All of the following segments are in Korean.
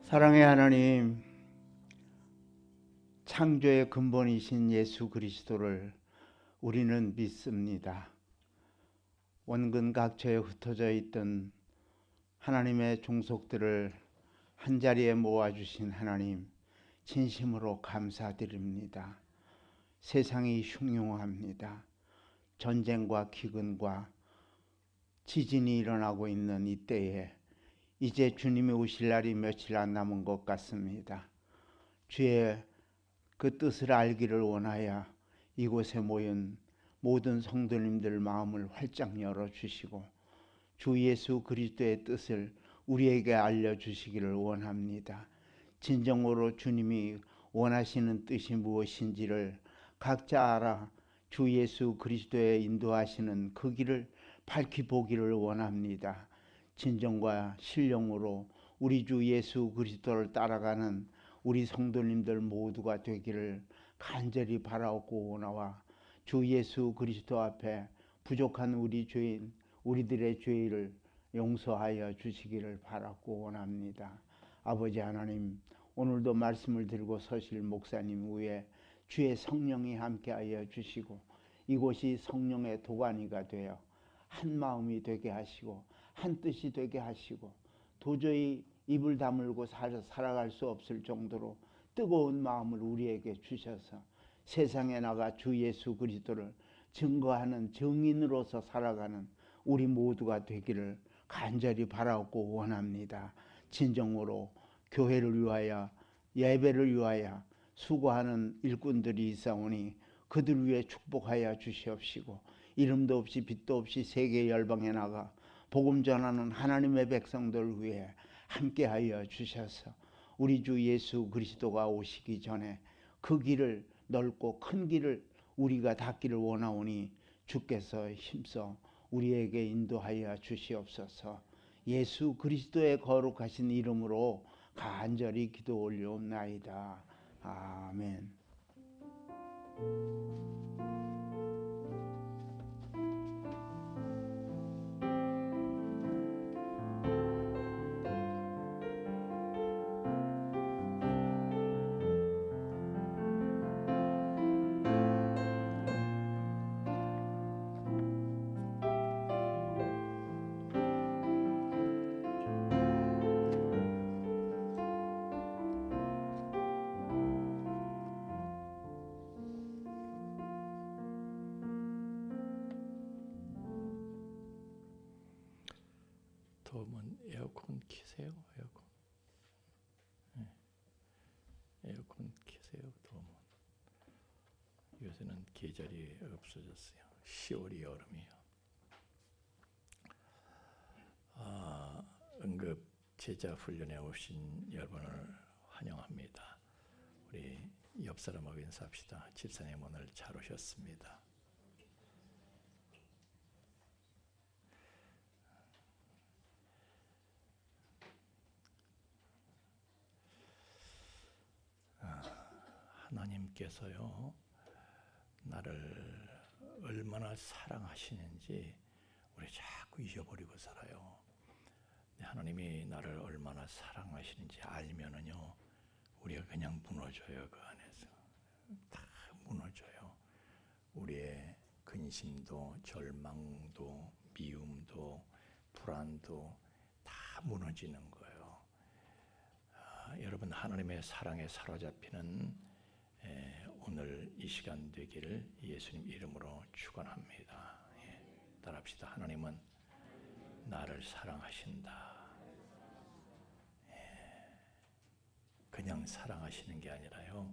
사랑의 하나님, 창조의 근본이신 예수 그리스도를 우리는 믿습니다. 원근 각처에 흩어져 있던 하나님의 종속들을 한자리에 모아주신 하나님, 진심으로 감사드립니다. 세상이 흉흉합니다. 전쟁과 기근과 지진이 일어나고 있는 이때에 이제 주님이 오실 날이 며칠 안 남은 것 같습니다. 주의 그 뜻을 알기를 원하여 이곳에 모인 모든 성도님들 마음을 활짝 열어주시고 주 예수 그리스도의 뜻을 우리에게 알려주시기를 원합니다. 진정으로 주님이 원하시는 뜻이 무엇인지를 각자 알아 주 예수 그리스도의 인도하시는 그 길을 밝히 보기를 원합니다. 진정과 신령으로 우리 주 예수 그리스도를 따라가는 우리 성도님들 모두가 되기를 간절히 바라옵고 원하와 주 예수 그리스도 앞에 부족한 우리 죄인, 우리들의 죄를 용서하여 주시기를 바라고 원합니다. 아버지 하나님, 오늘도 말씀을 들고 서실 목사님 위에 주의 성령이 함께하여 주시고 이곳이 성령의 도가니가 되어 한 마음이 되게 하시고 한 뜻이 되게 하시고 도저히 입을 다물고 살아갈 수 없을 정도로 뜨거운 마음을 우리에게 주셔서 세상에 나가 주 예수 그리스도를 증거하는 증인으로서 살아가는 우리 모두가 되기를 간절히 바라고 원합니다. 진정으로 교회를 위하여 예배를 위하여 수고하는 일꾼들이 있사오니 그들 위해 축복하여 주시옵시고 이름도 없이 빛도 없이 세계 열방에 나가 복음 전하는 하나님의 백성들 위해 함께하여 주셔서 우리 주 예수 그리스도가 오시기 전에 그 길을 넓고 큰 길을 우리가 닿기를 원하오니 주께서 힘써 우리에게 인도하여 주시옵소서. 예수 그리스도의 거룩하신 이름으로 간절히 기도 올려옵나이다. 아멘. 더우면 에어컨 키세요. 에어컨 키세요. 더우면. 요새는 계절이 없어졌어요. 10월이 여름이요. 응급 제자 훈련에 오신 여러분을 환영합니다. 우리 옆 사람하고 인사합시다. 집사님 오늘 잘 오셨습니다. 하나님께서요, 나를 얼마나 사랑하시는지 우리 자꾸 잊어버리고 살아요. 하나님이 나를 얼마나 사랑하시는지 알면은요, 우리가 그냥 무너져요. 그 안에서 다 무너져요. 우리의 근심도, 절망도, 미움도, 불안도 다 무너지는 거예요. 여러분, 하나님의 사랑에 사로잡히는 오늘 이 시간 되기를 예수님 이름으로 축원합니다. 따라합시다. 하나님은 나를 사랑하신다. 그냥 사랑하시는 게 아니라요,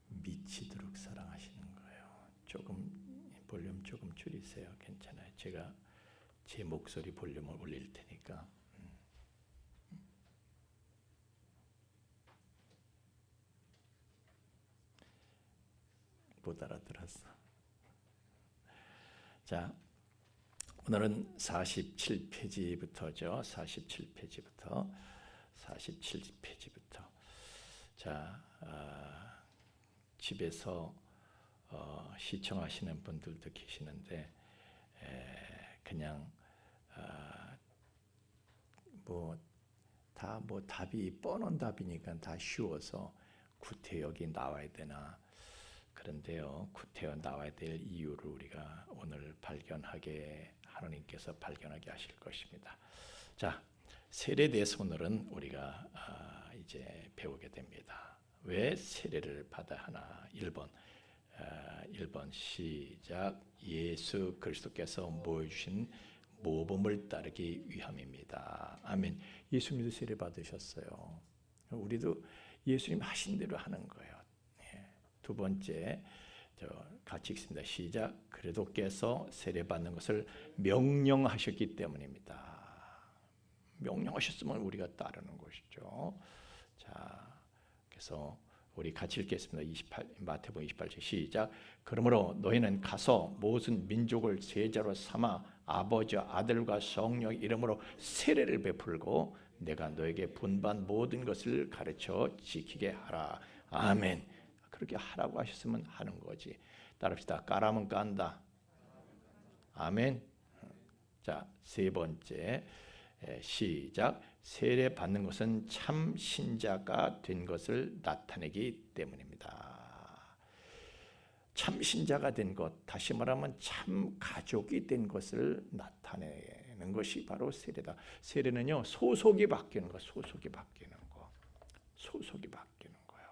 미치도록 사랑하시는 거예요. 조금 볼륨 조금 줄이세요. 괜찮아요. 제가 제 목소리 볼륨을 올릴 테니까. 못 알아들었어. 자, 오늘은 47페이지부터죠. 47페이지부터. 자, 집에서 시청하시는 분들도 계시는데 그냥 뭐 다 뭐 답이 뻔한 답이니까 다 쉬워서 구태여 나와야 되나. 그런데요, 구태여 나와야 될 이유를 우리가 오늘 발견하게 하나님께서 발견하게 하실 것입니다. 자, 세례에 대해서 오늘은 우리가 이제 배우게 됩니다. 왜 세례를 받아야 하나? 1번 시작. 예수 그리스도께서 보여주신 모범을 따르기 위함입니다. 아멘. 예수님도 세례 받으셨어요. 우리도 예수님 하신 대로 하는 거예요. 두 번째, 같이 읽습니다. 시작. 그리스도께서 세례 받는 것을 명령하셨기 때문입니다. 명령하셨으면 우리가 따르는 것이죠. 자, 그래서 우리 같이 읽겠습니다. 마태복음 28장 시작. 그러므로 너희는 가서 모든 민족을 제자로 삼아 아버지와 아들과 성령 이름으로 세례를 베풀고 내가 너에게 분반 모든 것을 가르쳐 지키게 하라. 아멘. 그렇게 하라고 하셨으면 하는 거지. 따라합시다. 까라면 깐다. 아멘. 자, 세 번째 시작. 세례 받는 것은 참 신자가 된 것을 나타내기 때문입니다. 참 신자가 된 것, 다시 말하면 참 가족이 된 것을 나타내는 것이 바로 세례다. 세례는요, 소속이 바뀌는 거, 소속이 바뀌는 거, 소속이 바뀌는 거예요.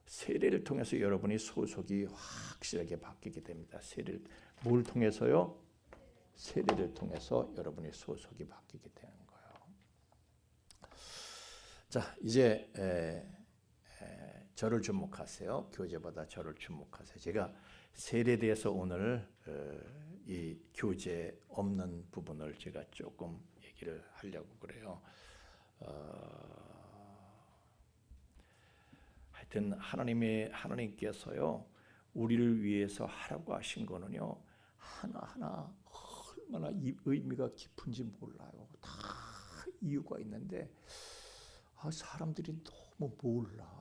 세례를 통해서 여러분이 소속이 확실하게 바뀌게 됩니다. 세례를 뭘 통해서요? 세례를 통해서 여러분의 소속이 바뀌게 되는 거예요. 자, 이제 저를 주목하세요. 교재보다 저를 주목하세요. 제가 세례에 대해서 오늘 이 교재 없는 부분을 제가 조금 얘기를 하려고 그래요. 하여튼 하나님께서요 우리를 위해서 하라고 하신 거는요 하나하나 얼마나 의미가 깊은지 몰라요. 다 이유가 있는데 사람들이 너무 몰라.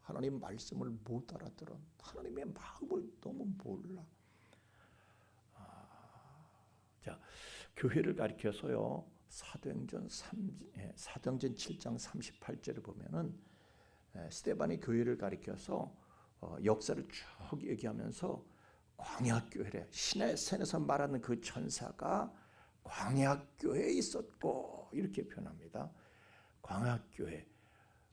하나님 말씀을 못 알아들어. 하나님의 마음을 너무 몰라. 자, 교회를 가리켜서요 사도행전 7장 38절을 보면은 스데반이 교회를 가리켜서 역사를 쭉 얘기하면서 광야교회래. 시내산에서 말하는 그 천사가 광야교회에 있었고 이렇게 표현합니다. 광야교회.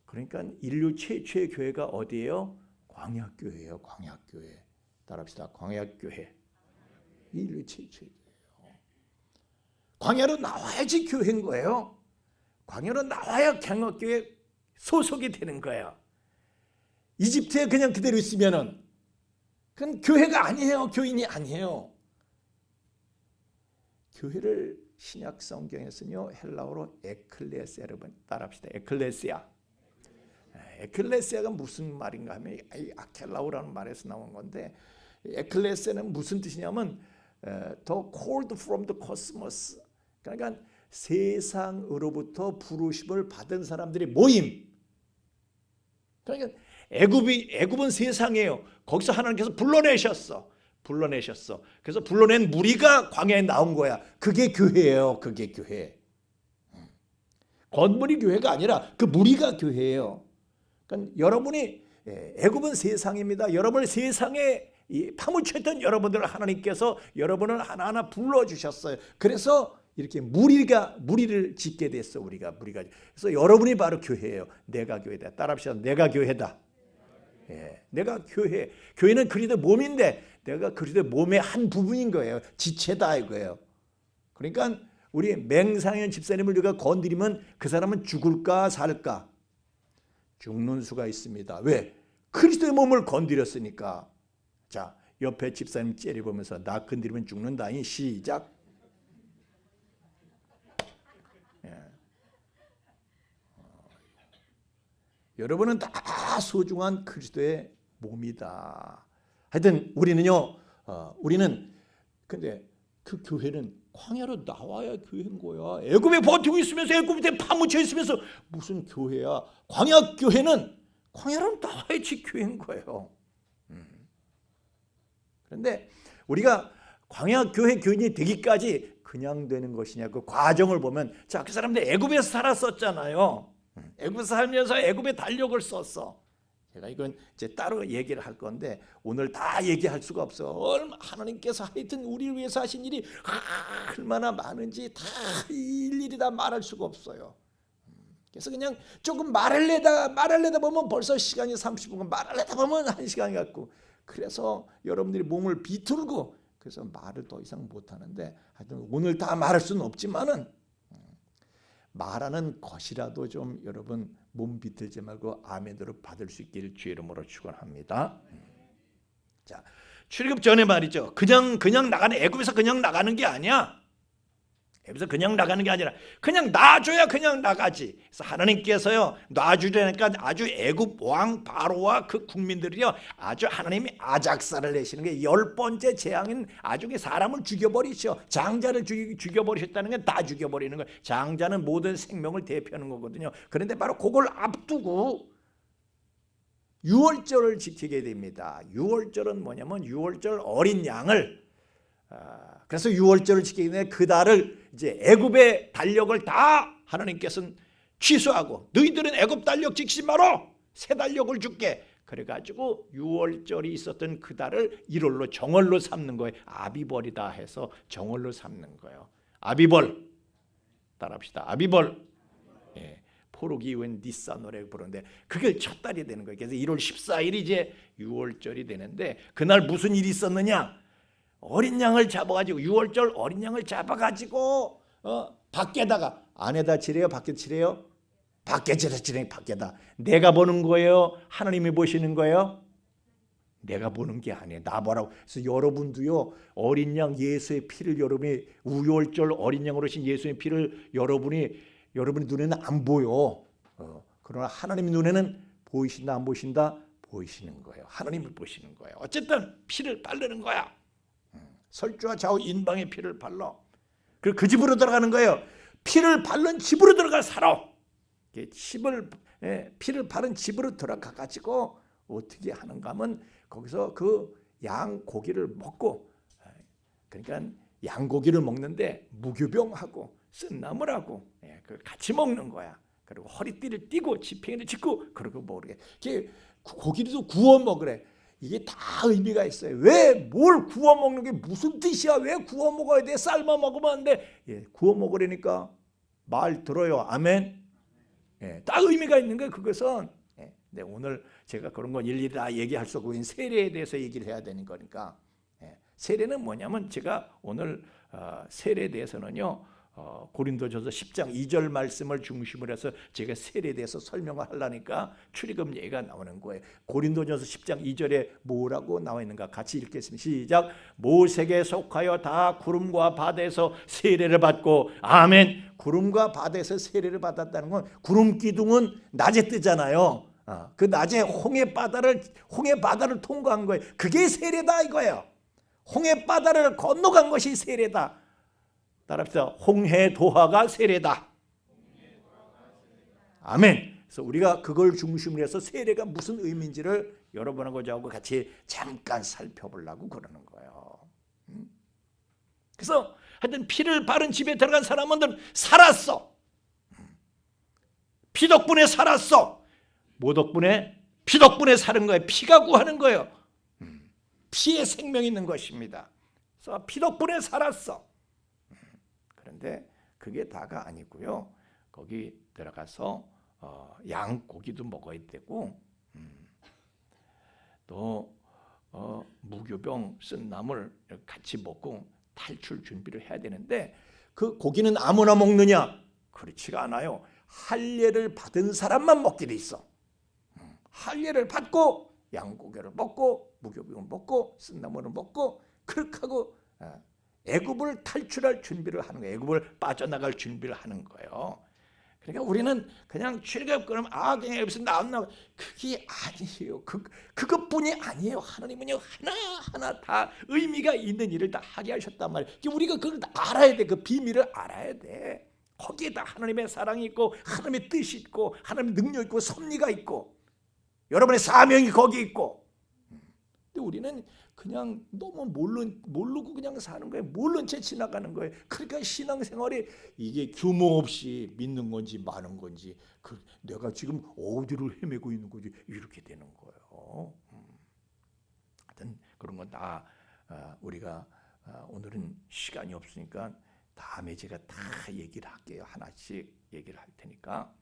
그러니까 인류 최초의 교회가 어디예요? 광야교회예요. 광야교회. 따라합시다. 광야교회. 인류 최초의 교회예요. 광야로 나와야지 교회인 거예요. 광야로 나와야 광야교회 소속이 되는 거예요. 이집트에 그냥 그대로 있으면은 그건 교회가 아니에요. 교인이 아니에요. 교회를 신약 성경에서는요 헬라어로 에클레시아로 따라합시다. 에클레시아가 무슨 말인가 하면 아켈라우라는 말에서 나온 건데 에클레시아는 무슨 뜻이냐면 the called from the cosmos. 그러니까 세상으로부터 부르심을 받은 사람들의 모임. 그러니까 애굽은 세상이에요. 거기서 하나님께서 불러내셨어. 그래서 불러낸 무리가 광야에 나온 거야. 그게 교회예요. 그게 교회. 건물이 교회가 아니라 그 무리가 교회예요. 그러니까 여러분이 애굽은 세상입니다. 여러분을 세상에 파묻혔던 여러분들을 하나님께서 여러분을 하나하나 불러주셨어요. 그래서 이렇게 무리를 짓게 됐어. 우리가. 그래서 여러분이 바로 교회예요. 내가 교회다. 따라합시다. 내가 교회다. 내가 교회. 교회는 그리스도의 몸인데 내가 그리스도의 몸의 한 부분인 거예요. 지체다 이거예요. 그러니까 우리 맹상현 집사님을 우리가 건드리면 그 사람은 죽을까 살까? 죽는 수가 있습니다. 왜? 그리스도의 몸을 건드렸으니까. 자, 옆에 집사님 째려보면서 나 건드리면 죽는다. 시작. 여러분은 다 소중한 그리스도의 몸이다. 하여튼 우리는요. 근데 그 교회는 광야로 나와야 교회인 거야. 애굽에 버티고 있으면서 애굽에 파묻혀 있으면서 무슨 교회야. 광야 교회는 광야로 나와야지 교회인 거예요. 그런데 우리가 광야 교회 교인이 되기까지 그냥 되는 것이냐 그 과정을 보면 자, 그 사람들 애굽에서 살았었잖아요. 애굽에서 살면서 애굽의 달력을 썼어. 제가 이건 이제 따로 얘기를 할 건데 오늘 다 얘기할 수가 없어. 하나님께서 하여튼 우리를 위해서 하신 일이 얼마나 많은지 다 일일이 다 말할 수가 없어요. 그래서 그냥 조금 말하려다 보면 벌써 시간이 30분, 말하려다 보면 1시간 같고, 그래서 여러분들이 몸을 비틀고 그래서 말을 더 이상 못하는데, 하여튼 오늘 다 말할 수는 없지만은 말하는 것이라도 좀 여러분 몸 비틀지 말고 아멘으로 받을 수 있기를 주의 이름으로 축원합니다. 자, 출애굽 전에 말이죠. 그냥 나가는, 애굽에서 그냥 나가는 게 아니야. 애굽에서 그냥 나가는 게 아니라 그냥 놔줘야 그냥 나가지. 그래서 하나님께서요 놔주려니까 아주 애굽 왕 바로와 그 국민들이요 아주 하나님이 아작살을 내시는 게 10번째 재앙인 아주 사람을 죽여버리셔. 장자를 죽여버리셨다는 게 다 죽여버리는 거예요. 장자는 모든 생명을 대표하는 거거든요. 그런데 바로 그걸 앞두고 유월절을 지키게 됩니다. 유월절은 뭐냐면 유월절 어린 양을, 그래서 유월절을 지키기 때문에 그 달을 이제 애굽의 달력을 다 하나님께서는 취소하고 너희들은 애굽 달력 지키지 마라, 새 달력을 줄게. 그래가지고 유월절이 있었던 그 달을 1월로 정월로 삼는 거예요. 아비벌이다 해서 정월로 삼는 거예요. 아비벌 따라합시다. 아비벌. 예. 포르기 이후엔 니산노래 부르는데 그게 첫 달이 되는 거예요. 그래서 1월 14일이 이제 유월절이 되는데 그날 무슨 일이 있었느냐? 어린 양을 잡아가지고 유월절 어린 양을 잡아가지고 밖에다가 안에다 지래요, 밖에 지래요? 밖에 지래, 밖에다. 내가 보는 거예요? 하나님이 보시는 거예요? 내가 보는 게 아니에요. 나 보라고. 그래서 여러분도요 어린 양 예수의 피를 여러분이 유월절 어린 양으로 신 예수의 피를 여러분이 눈에는 안 보여. 그러나 하나님 눈에는 보이신다 안 보이신다? 보이시는 거예요. 하나님을 보시는 거예요. 어쨌든 피를 바르는 거야. 설주와 좌우 인방의 피를 발라. 그리고 그 집으로 들어가는 거예요. 피를 바른 집으로 들어가 살아. 피를 바른 집으로 들어가 가지고 어떻게 하는가 하면 거기서 그 양 고기를 먹고, 그러니까 양 고기를 먹는데 무교병하고 쓴나물하고 그걸 같이 먹는 거야. 그리고 허리띠를 띠고 지팡이를 짚고 그러고 모르게 고기도 구워 먹으래. 이게 다 의미가 있어요. 왜 뭘 구워 먹는 게 무슨 뜻이야? 왜 구워 먹어야 돼? 삶아 먹으면 안 돼? 구워 먹으려니까 말 들어요. 아멘. 다 의미가 있는 거예요. 그것은. 근데 오늘 제가 그런 건 일일이 다 얘기할 수 없고 세례에 대해서 얘기를 해야 되는 거니까. 세례는 뭐냐면 제가 오늘 세례에 대해서는요 고린도전서 10장 2절 말씀을 중심으로 해서 제가 세례에 대해서 설명을 하려니까 출애굽 얘기가 나오는 거예요. 고린도전서 10장 2절에 뭐라고 나와 있는가 같이 읽겠습니다. 시작. 모세에게 속하여 다 구름과 바다에서 세례를 받고. 아멘. 구름과 바다에서 세례를 받았다는 건 구름 기둥은 낮에 뜨잖아요. 그 낮에 홍해 바다를 통과한 거예요. 그게 세례다 이거예요. 홍해 바다를 건너간 것이 세례다. 따라합시다. 홍해 도하가 세례다. 아멘. 그래서 우리가 그걸 중심으로 해서 세례가 무슨 의미인지를 여러분하고 저하고 같이 잠깐 살펴보려고 그러는 거예요. 그래서 하여튼 피를 바른 집에 들어간 사람은 살았어. 피 덕분에 살았어. 뭐 덕분에? 피 덕분에 사는 거예요. 피가 구하는 거예요. 피에 생명이 있는 것입니다. 그래서 피 덕분에 살았어. 그런데 그게 다가 아니고요. 거기 들어가서 양고기도 먹어야 되고 또 무교병 쓴나물 같이 먹고 탈출 준비를 해야 되는데 그 고기는 아무나 먹느냐? 그렇지가 않아요. 할례를 받은 사람만 먹게 돼 있어. 할례를 받고 양고기를 먹고 무교병을 먹고 쓴나물을 먹고 그렇게 하고 애굽을 탈출할 준비를 하는 거예요. 애굽을 빠져나갈 준비를 하는 거예요. 그러니까 우리는 그냥 출애굽 그러면 그냥 여기서 나왔나? 그게 아니에요. 그것뿐이 아니에요. 하나님은요 하나하나 다 의미가 있는 일을 다 하게 하셨단 말이에요. 우리가 그걸 알아야 돼. 그 비밀을 알아야 돼. 거기에 다 하나님의 사랑이 있고 하나님의 뜻이 있고 하나님의 능력이 있고 섭리가 있고 여러분의 사명이 거기 있고. 근데 우리는 그냥 너무 모르고 그냥 사는 거예요. 모른 채 지나가는 거예요. 그러니까 신앙생활이 이게 규모 없이 믿는 건지 마는 건지 내가 지금 어디를 헤매고 있는 거지 이렇게 되는 거예요. 하여튼 그런 건 다 우리가 오늘은 시간이 없으니까 다음에 제가 다 얘기를 할게요. 하나씩 얘기를 할 테니까.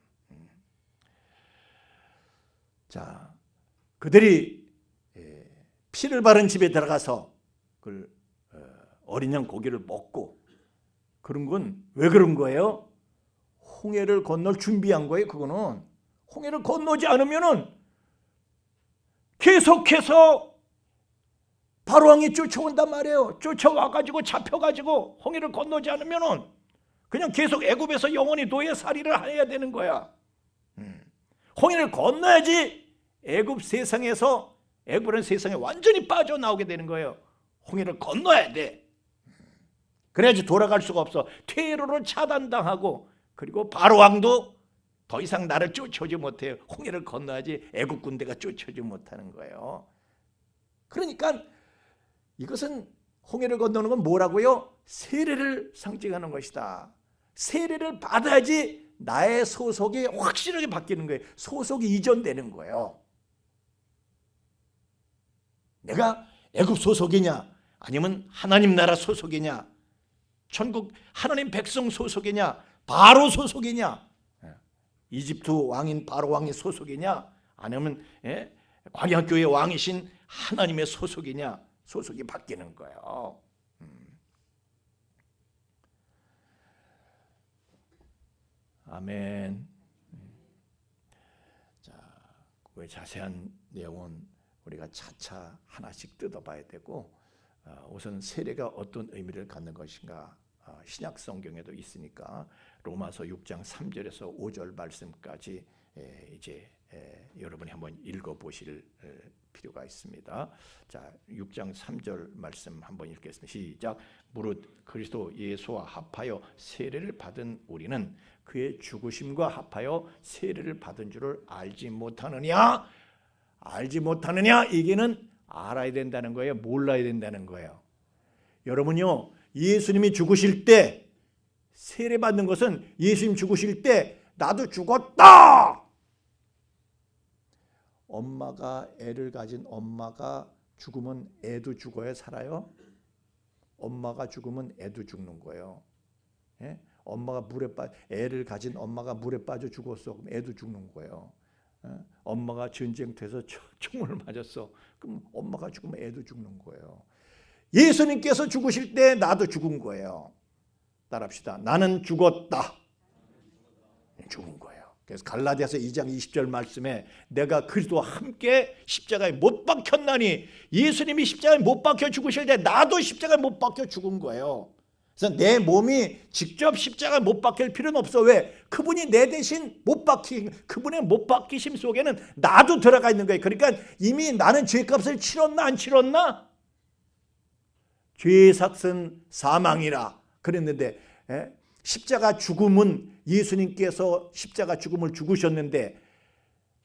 자, 그들이 피를 바른 집에 들어가서 그 어린 양 고기를 먹고 그런 건 왜 그런 거예요? 홍해를 건널 준비한 거예요. 그거는 홍해를 건너지 않으면은 계속해서 바로왕이 쫓아온단 말이에요. 쫓아와가지고 잡혀가지고 홍해를 건너지 않으면은 그냥 계속 애굽에서 영원히 노예살이를 해야 되는 거야. 홍해를 건너야지 애굽 세상에서 애굽은 세상에 완전히 빠져나오게 되는 거예요. 홍해를 건너야 돼. 그래야지 돌아갈 수가 없어. 퇴로를 차단당하고 그리고 바로왕도 더 이상 나를 쫓아오지 못해요. 홍해를 건너야지 애굽 군대가 쫓아오지 못하는 거예요. 그러니까 이것은 홍해를 건너는 건 뭐라고요? 세례를 상징하는 것이다. 세례를 받아야지 나의 소속이 확실하게 바뀌는 거예요. 소속이 이전되는 거예요. 내가 애굽 소속이냐 아니면 하나님 나라 소속이냐 천국 하나님 백성 소속이냐 바로 소속이냐 이집트 왕인 바로 왕의 소속이냐 아니면 광야교회 왕이신 하나님의 소속이냐 소속이 바뀌는 거예요. 아멘. 자, 그 자세한 내용은 우리가 차차 하나씩 뜯어봐야 되고 우선 세례가 어떤 의미를 갖는 것인가 신약 성경에도 있으니까 로마서 6장 3절에서 5절 말씀까지 이제 여러분이 한번 읽어보실 필요가 있습니다. 자, 6장 3절 말씀 한번 읽겠습니다. 시작. 무릇 그리스도 예수와 합하여 세례를 받은 우리는 그의 죽으심과 합하여 세례를 받은 줄을 알지 못하느냐? 알지 못하느냐? 이게는 알아야 된다는 거예요. 몰라야 된다는 거예요. 여러분요, 예수님이 죽으실 때 세례 받는 것은 예수님 죽으실 때 나도 죽었다. 엄마가 애를 가진 엄마가 죽으면 애도 죽어야 살아요? 엄마가 죽으면 애도 죽는 거예요. 예? 엄마가 애를 가진 엄마가 물에 빠져 죽었어. 그럼 애도 죽는 거예요. 엄마가 전쟁터에서 총을 맞았어. 그럼 엄마가 죽으면 애도 죽는 거예요. 예수님께서 죽으실 때 나도 죽은 거예요. 따라합시다. 나는 죽었다. 죽은 거예요. 그래서 갈라디아서 2장 20절 말씀에 내가 그리스도와 함께 십자가에 못 박혔나니 예수님이 십자가에 못 박혀 죽으실 때 나도 십자가에 못 박혀 죽은 거예요. 그래서 내 몸이 직접 십자가에 못 박힐 필요는 없어. 왜? 그분이 내 대신 그분의 못 박히심 속에는 나도 들어가 있는 거예요. 그러니까 이미 나는 죄값을 치렀나 안 치렀나? 죄의 삭은 사망이라 그랬는데 십자가 죽음은 예수님께서 십자가 죽음을 죽으셨는데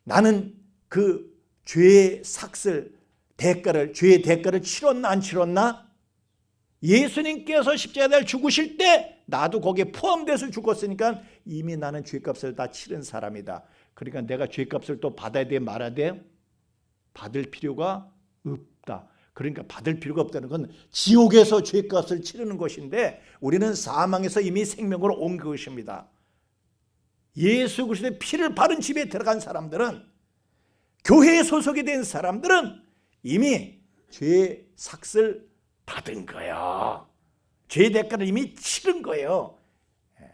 나는 그 죄의 삭을 죄의 대가를 치렀나 안 치렀나? 예수님께서 십자가를 죽으실 때 나도 거기에 포함돼서 죽었으니까 이미 나는 죄값을 다 치른 사람이다. 그러니까 내가 죄값을 또 받아야 돼 말아야 돼? 받을 필요가 없다. 그러니까 받을 필요가 없다는 건 지옥에서 죄값을 치르는 것인데 우리는 사망에서 이미 생명으로 온 것입니다. 예수 그리스도의 피를 바른 집에 들어간 사람들은 교회에 소속이 된 사람들은 이미 죄의 삭을 받은 거예요. 죄의 대가를 이미 치른 거예요.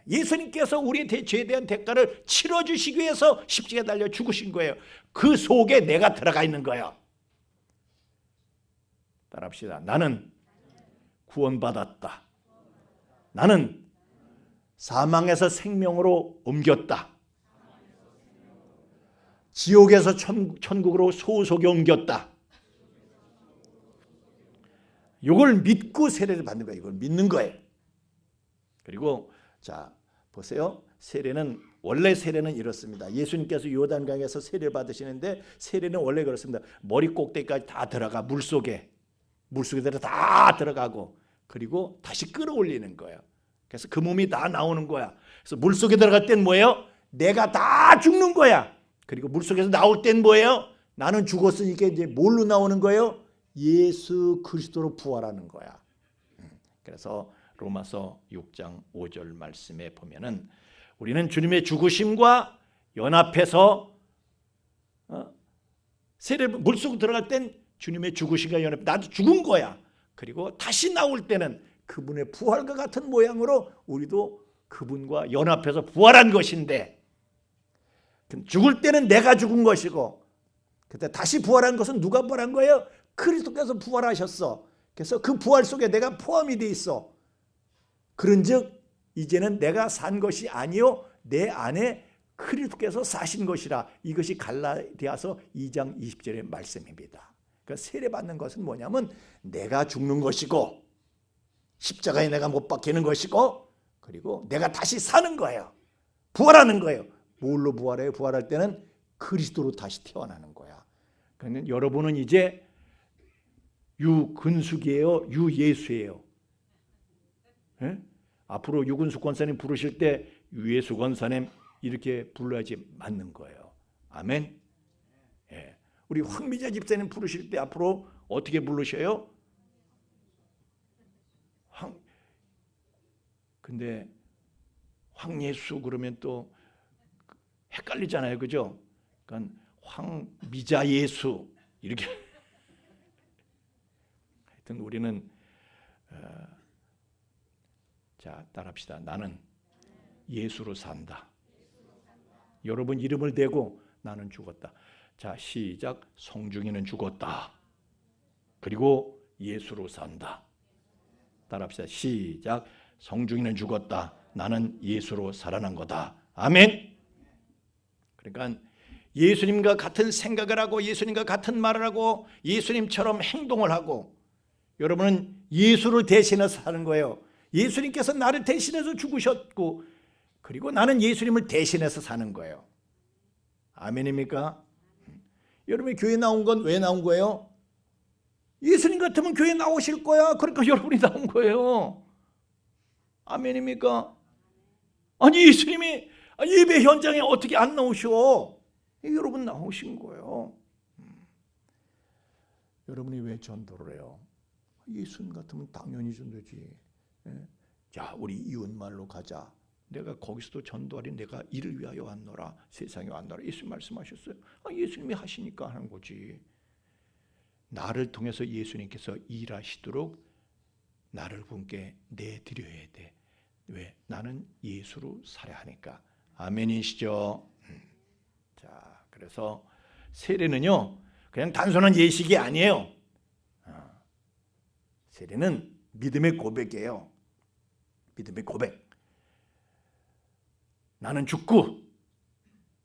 예수님께서 우리의 죄에 대한 대가를 치러주시기 위해서 십자가에 달려 죽으신 거예요. 그 속에 내가 들어가 있는 거예요. 따라합시다. 나는 구원받았다. 나는 사망에서 생명으로 옮겼다. 지옥에서 천국으로 소속에 옮겼다. 이걸 믿고 세례를 받는 거예요. 이걸 믿는 거예요. 그리고 자 보세요. 원래 세례는 이렇습니다. 예수님께서 요단강에서 세례를 받으시는데 세례는 원래 그렇습니다. 머리 꼭대기까지 다 들어가 물속에. 물속에 다 들어가고 그리고 다시 끌어올리는 거예요. 그래서 그 몸이 다 나오는 거야. 그래서 물속에 들어갈 땐 뭐예요? 내가 다 죽는 거야. 그리고 물속에서 나올 땐 뭐예요? 나는 죽었으니까 이제 뭘로 나오는 거예요? 예수 그리스도로 부활하는 거야. 그래서 로마서 6장 5절 말씀에 보면은 우리는 주님의 죽으심과 연합해서 물속으로 들어갈 땐 주님의 죽으심과 연합, 나도 죽은 거야. 그리고 다시 나올 때는 그분의 부활과 같은 모양으로 우리도 그분과 연합해서 부활한 것인데, 죽을 때는 내가 죽은 것이고 그때 다시 부활한 것은 누가 부활한 거예요? 그리스도께서 부활하셨어. 그래서 그 부활 속에 내가 포함이 돼 있어. 그런즉 이제는 내가 산 것이 아니요 내 안에 그리스도께서 사신 것이라. 이것이 갈라디아서 2장 20절의 말씀입니다. 그러니까 세례받는 것은 뭐냐면 내가 죽는 것이고 십자가에 내가 못 박히는 것이고 그리고 내가 다시 사는 거예요. 부활하는 거예요. 뭘로 부활해요? 부활할 때는 그리스도로 다시 태어나는 거야. 그러니까 여러분은 이제 유근숙이에요? 유예수예요? 예? 앞으로 유근숙 권사님 부르실 때 유예수 권사님 이렇게 불러야지 맞는 거예요. 아멘. 예. 우리 황미자 집사님 부르실 때 앞으로 어떻게 부르셔요? 근데 황예수 그러면 또 헷갈리잖아요, 그죠? 그러니까 황미자 예수 이렇게. 하여튼 우리는 자 따라합시다. 나는 예수로 산다. 여러분 이름을 대고 나는 죽었다. 자 시작. 성중이는 죽었다. 그리고 예수로 산다. 따라합시다. 시작. 성중이는 죽었다. 나는 예수로 살아난 거다. 아멘. 그러니까 예수님과 같은 생각을 하고 예수님과 같은 말을 하고 예수님처럼 행동을 하고 여러분은 예수를 대신해서 사는 거예요. 예수님께서 나를 대신해서 죽으셨고 그리고 나는 예수님을 대신해서 사는 거예요. 아멘입니까? 여러분이 교회 나온 건 왜 나온 거예요? 예수님 같으면 교회 나오실 거야. 그러니까 여러분이 나온 거예요. 아멘입니까? 아니 예수님이 예배 현장에 어떻게 안 나오셔? 여러분 나오신 거예요. 여러분이 왜 전도를 해요? 예수님 같으면 당연히 전도지. 자 우리 이웃마을로 가자. 내가 거기서도 전도하리. 내가 이를 위하여 왔노라. 세상에 왔노라. 예수님 말씀하셨어요. 예수님이 하시니까 하는 거지. 나를 통해서 예수님께서 일하시도록 나를 분께 내드려야 돼. 왜? 나는 예수로 살아야 하니까. 아멘이시죠? 자, 그래서 세례는요 그냥 단순한 예식이 아니에요. 세례는 믿음의 고백이에요. 믿음의 고백. 나는 죽고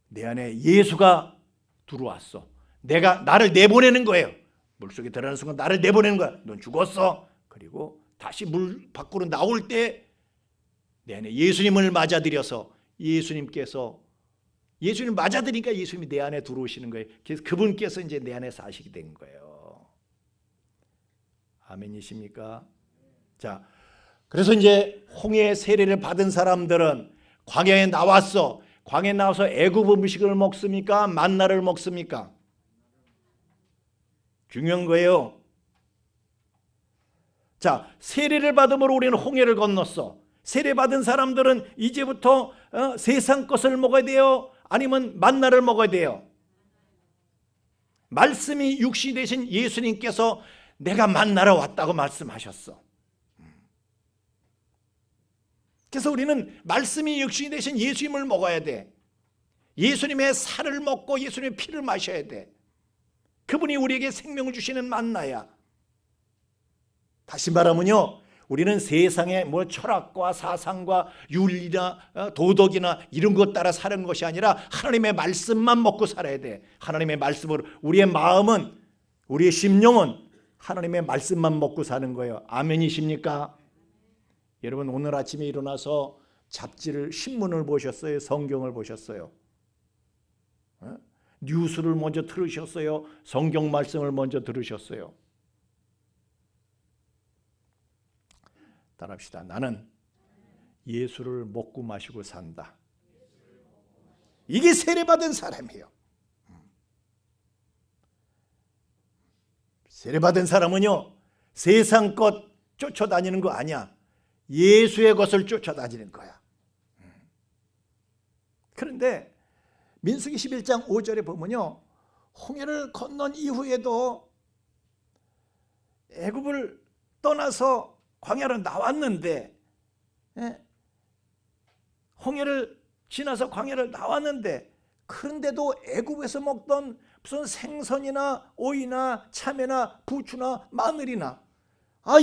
내 안에 예수가 들어왔어. 나를 내보내는 거예요. 물속에 들어가는 순간 나를 내보내는 거야. 넌 죽었어. 그리고 다시 물 밖으로 나올 때 내 안에 예수님을 맞아들여서 예수님께서 예수님 맞아들이니까 예수님이 내 안에 들어오시는 거예요. 그래서 그분께서 이제 내 안에 사시게 된 거예요. 아멘이십니까? 자, 그래서 이제 홍해 세례를 받은 사람들은 광야에 나왔어. 광야에 나와서 애굽 음식을 먹습니까? 만나를 먹습니까? 중요한 거예요. 자, 세례를 받음으로 우리는 홍해를 건넜어. 세례 받은 사람들은 이제부터 세상 것을 먹어야 돼요? 아니면 만나를 먹어야 돼요? 말씀이 육신이 되신 예수님께서 내가 만나러 왔다고 말씀하셨어. 그래서 우리는 말씀이 육신이 되신 예수님을 먹어야 돼. 예수님의 살을 먹고 예수님의 피를 마셔야 돼. 그분이 우리에게 생명을 주시는 만나야. 다시 말하면요, 우리는 세상의 철학과 사상과 윤리나 도덕이나 이런 것 따라 사는 것이 아니라 하나님의 말씀만 먹고 살아야 돼. 하나님의 말씀으로 우리의 마음은, 우리의 심령은 하나님의 말씀만 먹고 사는 거예요. 아멘이십니까? 여러분 오늘 아침에 일어나서 신문을 보셨어요? 성경을 보셨어요? 뉴스를 먼저 들으셨어요? 성경 말씀을 먼저 들으셨어요? 따라합시다. 나는 예수를 먹고 마시고 산다. 이게 세례받은 사람이에요. 세례받은 사람은요, 세상 것 쫓아다니는 거 아니야. 예수의 것을 쫓아다니는 거야. 그런데 민수기 11장 5절에 보면요, 홍해를 건넌 이후에도 애굽을 떠나서 광야로 나왔는데, 홍해를 지나서 광야를 나왔는데, 그런데도 애굽에서 먹던 무슨 생선이나 오이나 참외나 부추나 마늘이나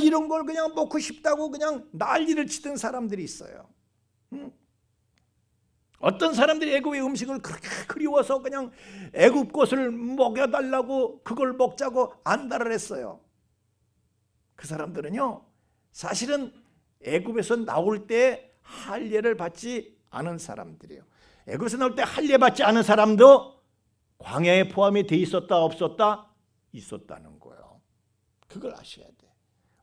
이런 걸 그냥 먹고 싶다고 그냥 난리를 치던 사람들이 있어요. 어떤 사람들이 애굽의 음식을 그렇게 그리워서 그냥 애굽 것을 먹여달라고 그걸 먹자고 안달을 했어요. 그 사람들은요, 사실은 애굽에서 나올 때 할례를 받지 않은 사람들이에요. 애굽에서 나올 때 할례 받지 않은 사람도 광야에 포함이 돼 있었다 없었다? 있었다는 거예요. 그걸 아셔야 돼.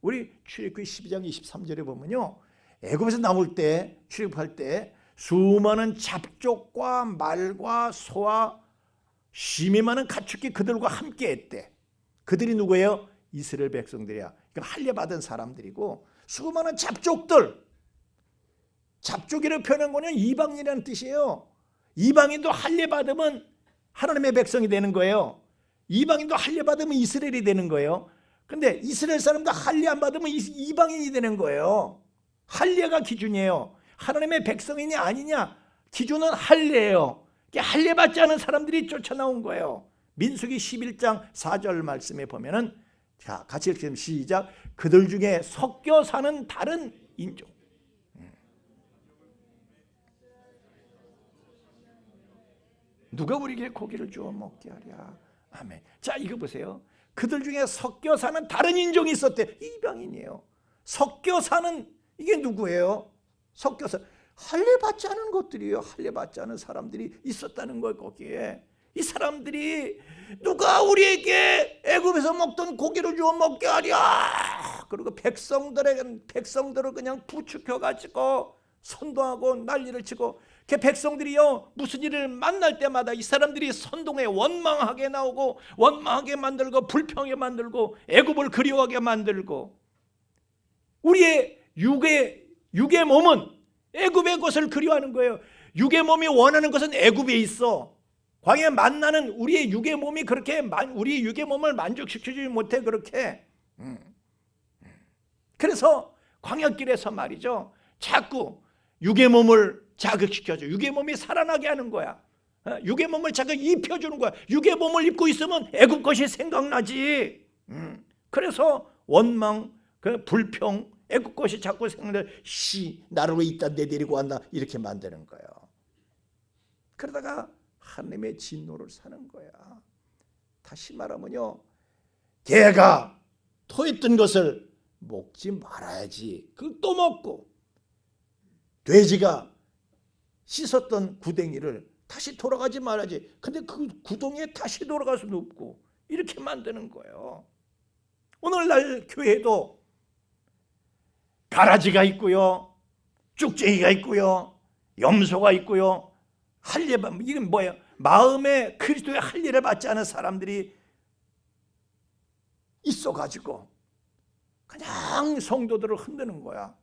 우리 출애굽기 12장 23절에 보면요, 애굽에서 나올 때, 출애굽할 때 수많은 잡족과 말과 소와 심이 많은 가축이 그들과 함께 했대. 그들이 누구예요? 이스라엘 백성들이야. 그러니까 할례 받은 사람들이고, 수많은 잡족들, 잡족이라고 표현한 거는 이방인이라는 뜻이에요. 이방인도 할례 받으면 하나님의 백성이 되는 거예요. 이방인도 할례 받으면 이스라엘이 되는 거예요. 근데 이스라엘 사람도 할례 안 받으면 이방인이 되는 거예요. 할례가 기준이에요. 하나님의 백성이냐 아니냐, 기준은 할례예요. 할례 받지 않은 사람들이 쫓아나온 거예요. 민수기 11장 4절 말씀에 보면은, 자, 같이 읽으면 시작. 그들 중에 섞여 사는 다른 인종. 누가 우리에게 고기를 주어 먹게 하랴. 아멘. 자, 이거 보세요. 그들 중에 섞여 사는 다른 인종이 있었대. 이방인이에요. 섞여 사는, 이게 누구예요? 섞여서 할례 받지 않은 것들이에요. 할례 받지 않은 사람들이 있었다는 거예요. 거기에 이 사람들이 누가 우리에게 애굽에서 먹던 고기를 주어 먹게 하랴. 그리고 백성들을 그냥 부추겨 가지고 선동하고 난리를 치고, 그 백성들이요, 무슨 일을 만날 때마다 이 사람들이 선동에 원망하게 나오고, 원망하게 만들고, 불평하게 만들고, 애굽을 그리워하게 만들고, 우리의 육의 몸은 애굽의 것을 그리워하는 거예요. 육의 몸이 원하는 것은 애굽에 있어. 광야에 만나는 우리의 육의 몸이 그렇게 우리 육의 몸을 만족시키지 못해. 그렇게. 그래서 광야길에서 말이죠, 자꾸 육의 몸을 자극시켜줘. 육의 몸이 살아나게 하는 거야. 육의 몸을 자꾸 입혀주는 거야. 육의 몸을 입고 있으면 애굽 것이 생각나지. 그래서 원망, 불평, 애굽 것이 자꾸 생각나. 나를 왜 이딴 데 데리고 왔나, 이렇게 만드는 거예요. 그러다가 하나님의 진노를 사는 거야. 다시 말하면요, 개가 토했던 것을 먹지 말아야지. 그걸 또 먹고, 돼지가 씻었던 구덩이를 다시 돌아가지 말아야지. 근데 그 구덩이에 다시 돌아갈 수는 없고, 이렇게 만드는 거예요. 오늘날 교회도 가라지가 있고요, 쭉쟁이가 있고요, 염소가 있고요, 할례, 이건 뭐예요? 마음에 그리스도의 할례를 받지 않은 사람들이 있어가지고 그냥 성도들을 흔드는 거야.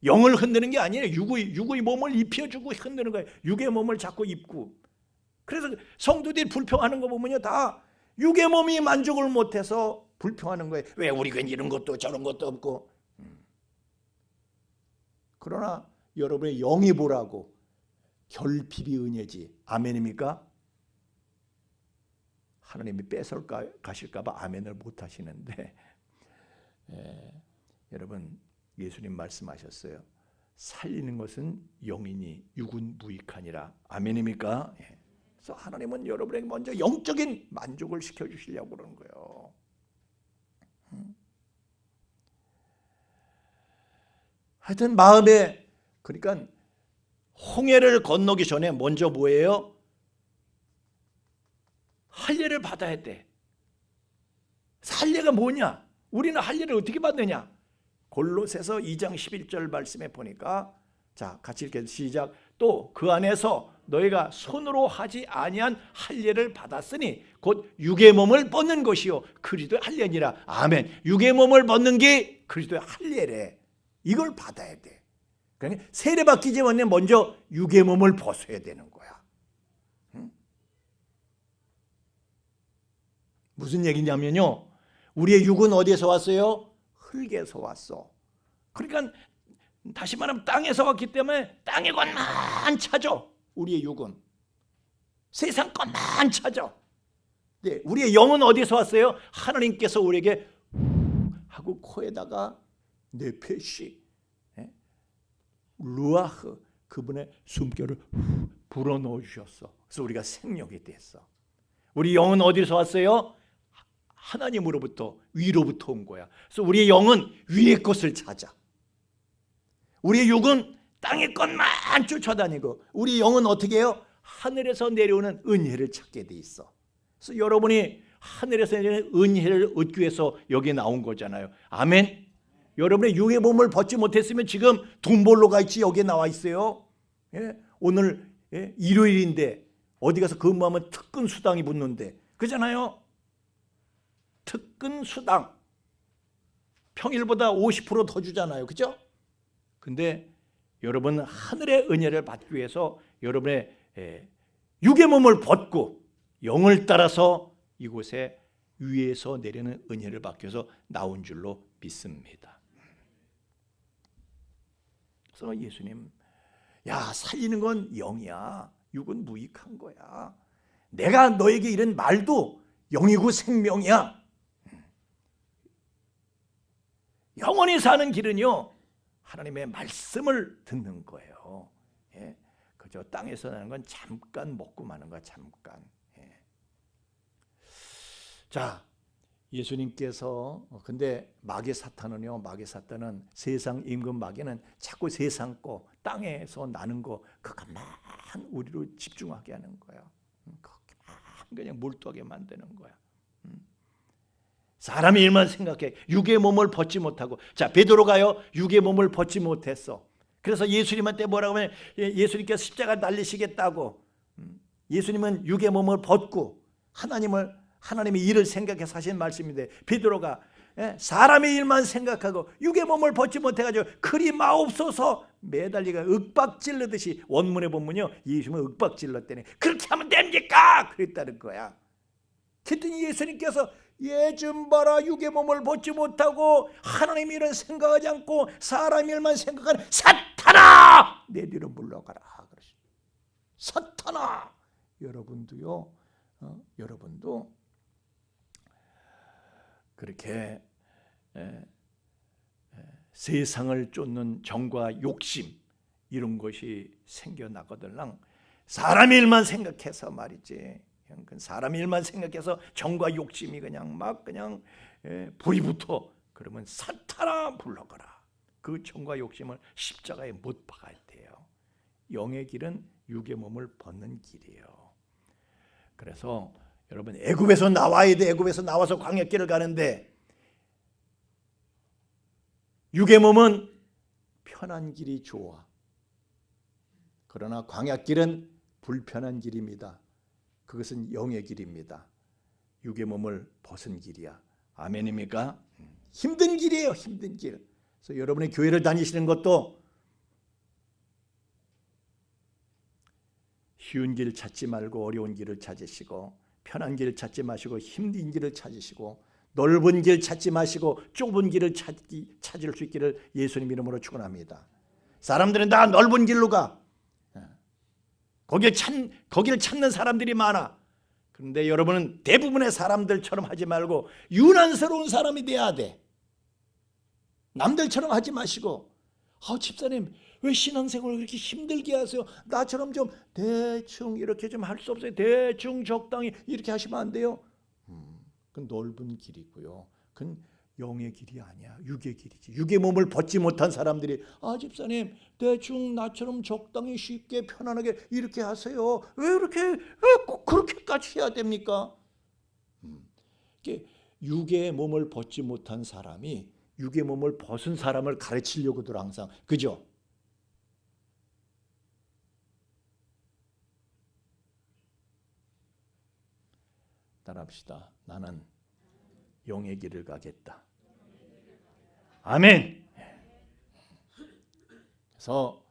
영을 흔드는 게 아니에요. 육의 몸을 입혀주고 흔드는 거예요. 육의 몸을 자꾸 입고. 그래서 성도들이 불평하는 거 보면요, 다 육의 몸이 만족을 못해서 불평하는 거예요. 왜 우리가 이런 것도 저런 것도 없고. 그러나 여러분의 영이 보라고 결핍이 은혜지. 아멘입니까? 하나님이 가실까 봐 아멘을 못 하시는데, 여러분, 예수님 말씀하셨어요. 살리는 것은 영이니 육은 무익하니라. 아멘입니까? 그래서 하나님은 여러분에게 먼저 영적인 만족을 시켜주시려고 그러는 거예요. 하여튼 마음에, 그러니까 홍해를 건너기 전에 먼저 뭐예요? 할례를 받아야 돼. 할례가 뭐냐? 우리는 할례를 어떻게 받느냐? 골로새서 2장 11절 말씀에 보니까 자, 같이 읽게 시작. 또 그 안에서 너희가 손으로 하지 아니한 할례를 받았으니 곧 육의 몸을 벗는 것이요 그리스도의 할례니라. 아멘. 육의 몸을 벗는 게 그리스도의 할례래. 이걸 받아야 돼. 그러니까 세례 받기 전에 먼저 육의 몸을 벗어야 되는 거야. 응? 무슨 얘기냐면요, 우리의 육은 어디에서 왔어요? 흙에서 왔어. 그러니까 다시 말하면 땅에서 왔기 때문에 땅의 것만 찾아. 우리의 육은 세상 것만 찾아. 네, 우리의 영은 어디서 왔어요? 하나님께서 우리에게 하고 코에다가 네페시, 루아흐, 그분의 숨결을 불어넣어 주셨어. 그래서 우리가 생명이 됐어. 우리 영은 어디서 왔어요? 하나님으로부터, 위로부터 온 거야. 그래서 우리의 영은 위의 것을 찾아. 우리의 육은 땅의 것만 쫓아다니고, 우리 영은 어떻게 해요? 하늘에서 내려오는 은혜를 찾게 돼 있어. 그래서 여러분이 하늘에서 내려오는 은혜를 얻기 위해서 여기 나온 거잖아요. 아멘. 여러분의 육의 몸을 벗지 못했으면 지금 돈 벌러 가 있지 여기에 나와 있어요. 예? 오늘 일요일인데 어디 가서 근무하면 특근 수당이 붙는데, 그잖아요. 특근 수당 평일보다 50% 더 주잖아요. 그죠? 근데 여러분 하늘의 은혜를 받기 위해서 여러분의 육의 몸을 벗고 영을 따라서 이곳에 위에서 내리는 은혜를 받기 위해서 나온 줄로 믿습니다. 그래서 예수님, 야, 살리는 건 영이야, 육은 무익한 거야. 내가 너에게 이런 말도 영이고 생명이야. 영원히 사는 길은요, 하나님의 말씀을 듣는 거예요. 예? 그저 땅에서 나는 건 잠깐 먹고 마는 거야, 잠깐. 예. 자, 예수님께서 근데 마귀 사탄은요, 마귀 사탄은 세상 임금 마귀는 자꾸 세상 거, 땅에서 나는 거 그것만 우리로 집중하게 하는 거야. 그냥 몰두하게 만드는 거야. 사람의 일만 생각해. 육의 몸을 벗지 못하고. 자, 베드로가요, 육의 몸을 벗지 못했어. 그래서 예수님한테 뭐라고 하면, 예수님께서 십자가 날리시겠다고, 예수님은 육의 몸을 벗고 하나님의 일을 생각해서 하신 말씀인데, 베드로가 사람의 일만 생각하고 육의 몸을 벗지 못해가지고 그리 마옵소서 매달리가 윽박질르듯이, 원문에 보면요, 예수님은 윽박질렀다네. 그렇게 하면 됩니까? 그랬다는 거야. 그랬더니 예수님께서 얘 좀 봐라, 육의 몸을 벗지 못하고 하나님 일은 생각하지 않고 사람 일만 생각하는 사탄아, 내 뒤로 물러가라. 사탄아. 여러분도요, 여러분도 그렇게 세상을 쫓는 정과 욕심, 이런 것이 생겨나거들랑 사람 일만 생각해서 말이지, 사람 일만 생각해서 정과 욕심이 그냥 막 그냥 불이 붙어. 그러면 사탄아 물러가라. 그 정과 욕심을 십자가에 못 박아야 돼요. 영의 길은 육의 몸을 벗는 길이에요. 그래서 여러분, 애굽에서 나와야 돼. 애굽에서 나와서 광야길을 가는데, 육의 몸은 편한 길이 좋아. 그러나 광야길은 불편한 길입니다. 그것은 영의 길입니다. 육의 몸을 벗은 길이야. 아멘입니까? 힘든 길이에요. 힘든 길. 그래서 여러분의 교회를 다니시는 것도 쉬운 길 찾지 말고 어려운 길을 찾으시고, 편한 길을 찾지 마시고 힘든 길을 찾으시고, 넓은 길 찾지 마시고 좁은 길을 찾을 수 있기를 예수님 이름으로 축원합니다. 사람들은 다 넓은 길로 가. 거기를 찾는 사람들이 많아. 그런데 여러분은 대부분의 사람들처럼 하지 말고 유난스러운 사람이 돼야 돼. 남들처럼 하지 마시고, 집사님 왜 신앙생활을 그렇게 힘들게 하세요? 나처럼 좀 대충 이렇게 좀 할 수 없어요? 대충 적당히 이렇게 하시면 안 돼요? 그건 넓은 길이고요. 그건 영의 길이 아니야. 육의 길이지. 육의 몸을 벗지 못한 사람들이, 집사님 대충 나처럼 적당히 쉽게 편안하게 이렇게 하세요. 왜 꼭 그렇게까지 해야 됩니까? 육의 몸을 벗지 못한 사람이 육의 몸을 벗은 사람을 가르치려고들 항상, 그죠? 따라합시다. 나는 용의 길을 가겠다. 아멘. 그래서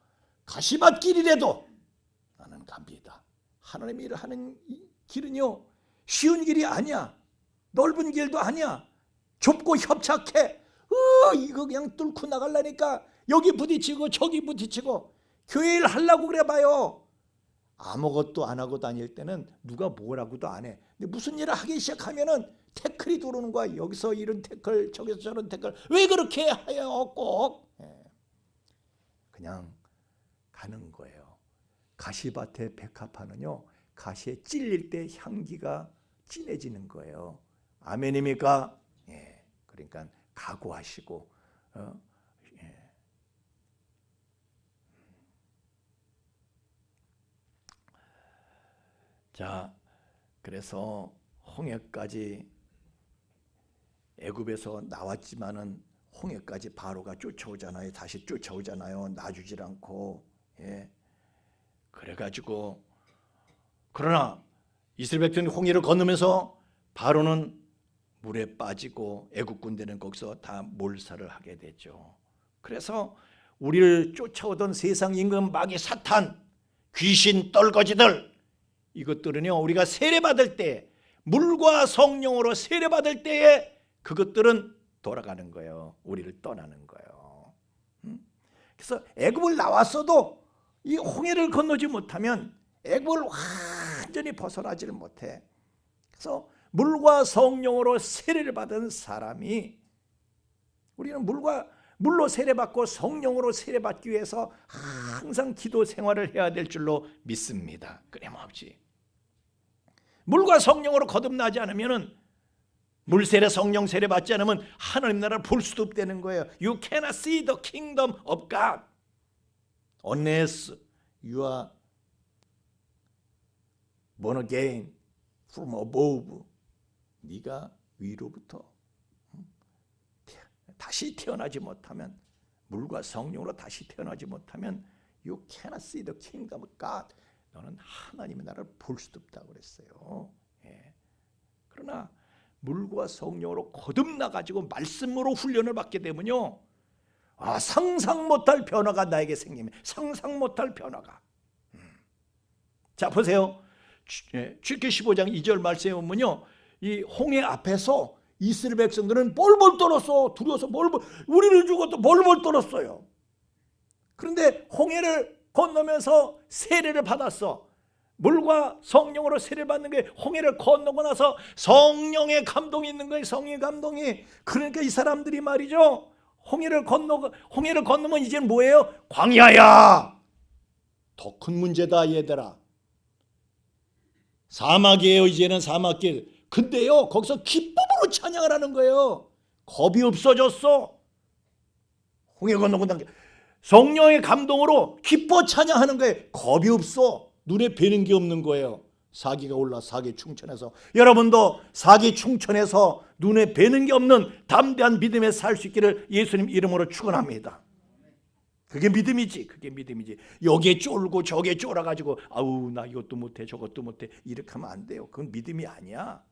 가시밭길이라도 나는 갑니다. 하나님의 일을 하는 이 길은요, 쉬운 길이 아니야. 넓은 길도 아니야. 좁고 협착해. 이거 그냥 뚫고 나가려니까 여기 부딪히고 저기 부딪히고. 교회 일 하려고 그래 봐요. 아무것도 안 하고 다닐 때는 누가 뭐라고도 안 해. 근데 무슨 일을 하기 시작하면은 태클이 들어오는 거야. 여기서 이런 태클, 저기서 저런 태클. 왜 그렇게 해요 꼭? 그냥 가는 거예요. 가시밭의 백합화는요, 가시에 찔릴 때 향기가 진해지는 거예요. 아멘입니까? 예. 그러니까 각오하시고, 예. 자, 그래서 홍해까지 애굽에서 나왔지만은 홍해까지 바로가 쫓아오잖아요. 다시 쫓아오잖아요. 놔주질 않고. 예. 그래가지고 그러나 이스라엘 백성이 홍해를 건너면서 바로는 물에 빠지고 애국 군대는 거기서 다 몰살을 하게 되죠. 그래서 우리를 쫓아오던 세상 임금 마귀 사탄, 귀신, 떨거지들, 이것들은요, 우리가 세례받을 때, 물과 성령으로 세례받을 때에 그것들은 돌아가는 거예요. 우리를 떠나는 거예요. 그래서 애굽을 나왔어도 이 홍해를 건너지 못하면 애굽을 완전히 벗어나지를 못해. 그래서 물과 성령으로 세례를 받은 사람이, 우리는 물로 세례받고 성령으로 세례받기 위해서 항상 기도 생활을 해야 될 줄로 믿습니다. 끊임없이. 물과 성령으로 거듭나지 않으면은, 물세례 성령 세례 받지 않으면 하나님 나라를 볼 수도 없다는 거예요. You cannot see the kingdom of God unless you are born again from above. 네가 위로부터 다시 태어나지 못하면, 물과 성령으로 다시 태어나지 못하면 You cannot see the kingdom of God. 너는 하나님의 나라를 볼 수도 없다고 그랬어요. 예. 그러나 물과 성령으로 거듭나가지고 말씀으로 훈련을 받게 되면요, 상상 못할 변화가 나에게 생깁니다. 상상 못할 변화가. 자, 보세요. 출애굽기 15장 2절 말씀에 보면요, 이 홍해 앞에서 이스라엘 백성들은 벌벌 떨었어. 두려워서 벌벌, 우리를 죽어도 벌벌 떨었어요. 그런데 홍해를 건너면서 세례를 받았어. 물과 성령으로 세례를 받는 게, 홍해를 건너고 나서 성령의 감동이 있는 거예요. 성령의 감동이. 그러니까 이 사람들이 말이죠, 홍해를 건너면 이제는 뭐예요? 광야야. 더 큰 문제다 얘들아. 사막이에요. 이제는 사막길. 근데요, 거기서 기쁨으로 찬양을 하는 거예요. 겁이 없어졌어. 홍해 건너고 난 게 성령의 감동으로 기뻐 찬양하는 거예요. 겁이 없어. 눈에 뵈는 게 없는 거예요. 사기가 올라 사기 충천해서, 여러분도 사기 충천해서 눈에 뵈는 게 없는 담대한 믿음에 살 수 있기를 예수님 이름으로 축원합니다. 그게 믿음이지. 그게 믿음이지. 여기에 쫄고 저기에 쫄아가지고 아우 나 이것도 못해 저것도 못해 이렇게 하면 안 돼요. 그건 믿음이 아니야.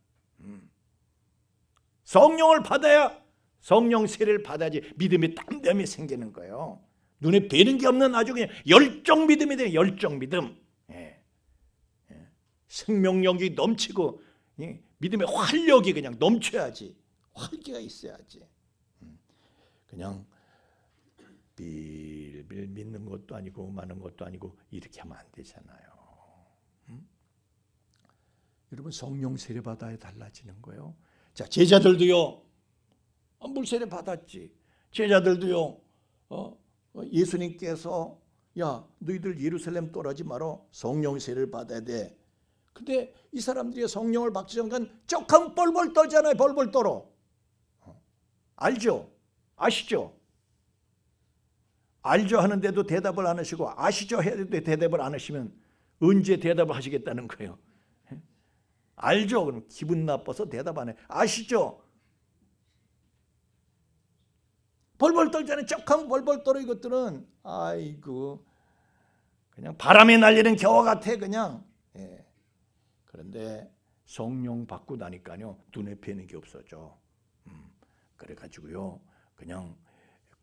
성령을 받아야, 성령 세례를 받아야지 믿음이 담대함이 생기는 거예요. 눈에 뵈는 게 없는 아주 그냥 열정 믿음이 돼요. 열정 믿음. 예. 예. 생명력이 넘치고, 예. 믿음의 활력이 그냥 넘쳐야지. 활기가 있어야지. 그냥 빌빌 믿는 것도 아니고 많은 것도 아니고 이렇게 하면 안 되잖아요. 여러분, 성령 세례 받아야 달라지는 거예요. 자, 제자들도요, 물세례 받았지. 제자들도요, 예수님께서 야 너희들 예루살렘 떠나지 마라, 성령 세례를 받아야 돼. 근데 이 사람들이 성령을 받기 전까지 쪽한 벌벌 떨잖아요. 벌벌 떨어. 알죠? 아시죠? 알죠 하는데도 대답을 안 하시고, 아시죠 해도 대답을 안 하시면 언제 대답을 하시겠다는 거예요? 알죠? 그럼 기분 나빠서 대답 안 해. 아시죠? 벌벌 떨잖아요. 쪽하면 벌벌 떨어. 이것들은 아이고 그냥 바람에 날리는 겨와 같아 그냥. 예. 그런데 성령 받고 나니까요 눈에 뵈는 게 없어져. 그래가지고요 그냥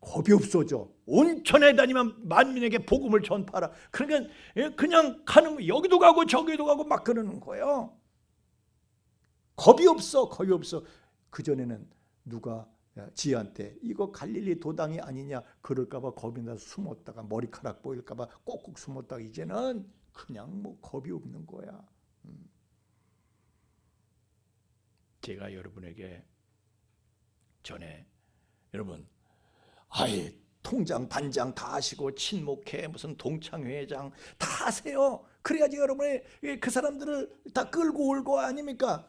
겁이 없어져. 온천에 다니면 만민에게 복음을 전파하라. 그러니까 그냥 가는 거, 여기도 가고 저기도 가고 막 그러는 거예요. 겁이 없어. 겁이 없어. 그전에는 누가 지한테 이거 갈릴리 도당이 아니냐 그럴까 봐 겁이 나서 숨었다가 머리카락 보일까 봐 꼭꼭 숨었다가 이제는 그냥 뭐 겁이 없는 거야. 제가 여러분에게 전에 여러분 아예 통장 반장 다 하시고 친목회 무슨 동창회장 다 하세요. 그래야지 여러분이 그 사람들을 다 끌고 올 거 아닙니까?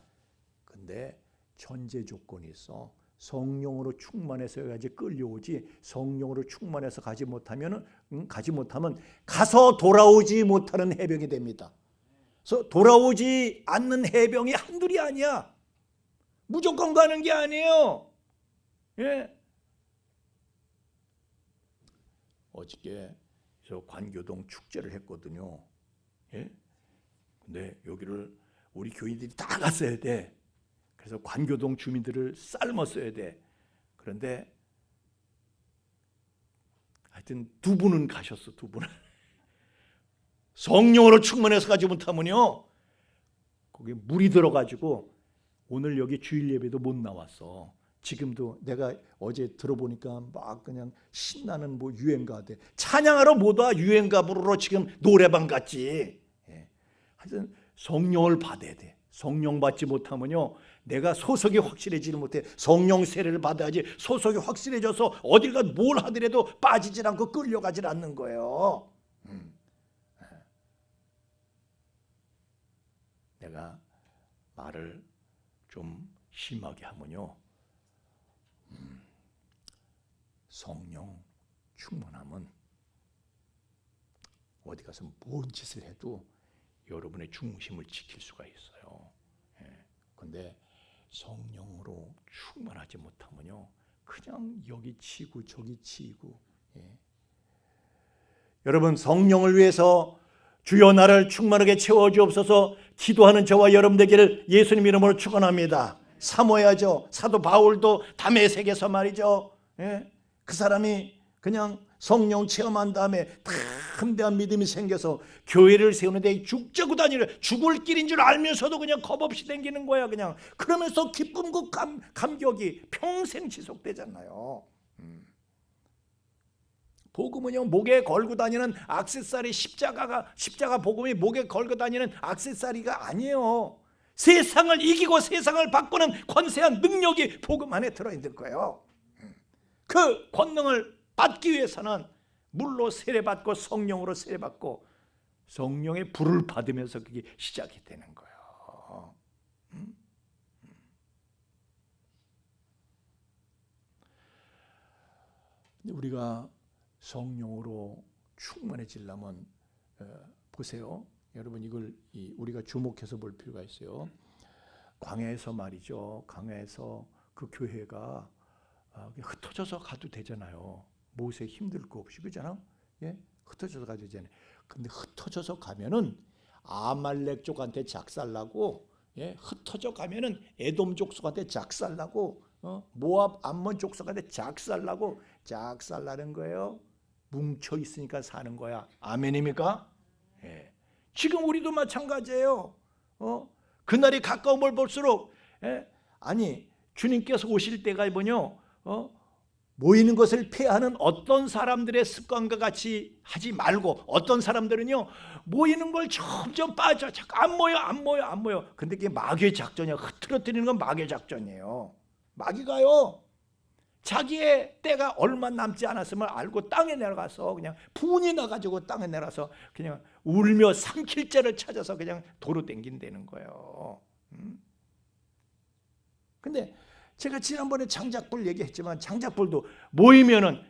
근데 전제 조건이 있어. 성령으로 충만해서 해야지 끌려오지. 성령으로 충만해서 가지 못하면 가서 돌아오지 못하는 해병이 됩니다. 그래서 돌아오지 않는 해병이 한둘이 아니야. 무조건 가는 게 아니에요. 예. 어저께 저 관교동 축제를 했거든요. 예? 근데 여기를 우리 교인들이 다 갔어야 돼. 그래서 관교동 주민들을 삶았어야 돼. 그런데 하여튼 두 분은 가셨어. 두 분은. 성령으로 충만해서 가지 못하면요. 거기 물이 들어가지고 오늘 여기 주일 예배도 못 나왔어. 지금도 내가 어제 들어보니까 막 그냥 신나는 뭐 유행가 돼. 찬양하러 못 와. 유행가 부르러 지금 노래방 갔지. 예. 하여튼 성령을 받아야 돼. 성령 받지 못하면요. 내가 소속이 확실해지지 못해. 성령 세례를 받아야지 소속이 확실해져서 어딜 가 뭘 하더라도 빠지질 않고 끌려가질 않는 거예요. 내가 말을 좀 심하게 하면요. 성령 충만하면 어디 가서 뭔 짓을 해도 여러분의 중심을 지킬 수가 있어요. 그런데 성령으로 충만하지 못하면요. 그냥 여기 치고 저기 치고. 여러분 성령을 위해서 주여 나를 충만하게 채워주옵소서 기도하는 저와 여러분 되기를 예수님 이름으로 축원합니다. 사모해야죠. 사도 바울도 다메섹에서 말이죠. 그 사람이 그냥 성령 체험한 다음에 다 함대한 믿음이 생겨서 교회를 세우는데 죽자고 다니는 죽을 길인 줄 알면서도 그냥 겁없이 댕기는 거야. 그냥 그러면서 기쁨과 감격이 평생 지속되잖아요. 복음은요 목에 걸고 다니는 액세서리 십자가 복음이 목에 걸고 다니는 액세서리가 아니에요. 세상을 이기고 세상을 바꾸는 권세한 능력이 복음 안에 들어있는 거예요. 그 권능을 받기 위해서는 물로 세례받고 성령으로 세례받고 성령의 불을 받으면서 그게 시작이 되는 거예요. 우리가 성령으로 충만해지려면 보세요. 여러분 이걸 우리가 주목해서 볼 필요가 있어요. 광야에서 말이죠. 광야에서 그 교회가 흩어져서 가도 되잖아요. 모세 힘들 거 없이 그잖아. 예? 흩어져서 가도 되잖아요. 근데 흩어져서 가면은 아말렉 쪽한테 작살나고, 흩어져 가면은 에돔 족속한테 작살나고, 모압 암몬 족속한테 작살나고, 작살나는 거예요. 뭉쳐 있으니까 사는 거야. 아멘입니까? 예. 지금 우리도 마찬가지예요. 그날이 가까움을 볼수록, 아니 주님께서 오실 때가 뭐냐? 모이는 것을 폐하는 어떤 사람들의 습관과 같이 하지 말고 어떤 사람들은요 모이는 걸 점점 빠져. 자꾸 안 모여. 근데 그게 마귀의 작전이야. 흐트러뜨리는 건 마귀의 작전이에요. 마귀가요 자기의 때가 얼마 남지 않았음을 알고 땅에 내려가서 그냥 분이 나가지고 땅에 내려가서 그냥 울며 삼킬 자를 찾아서 그냥 도로 댕긴다는 거예요. 근데 제가 지난번에 장작불 얘기했지만 장작불도 모이면은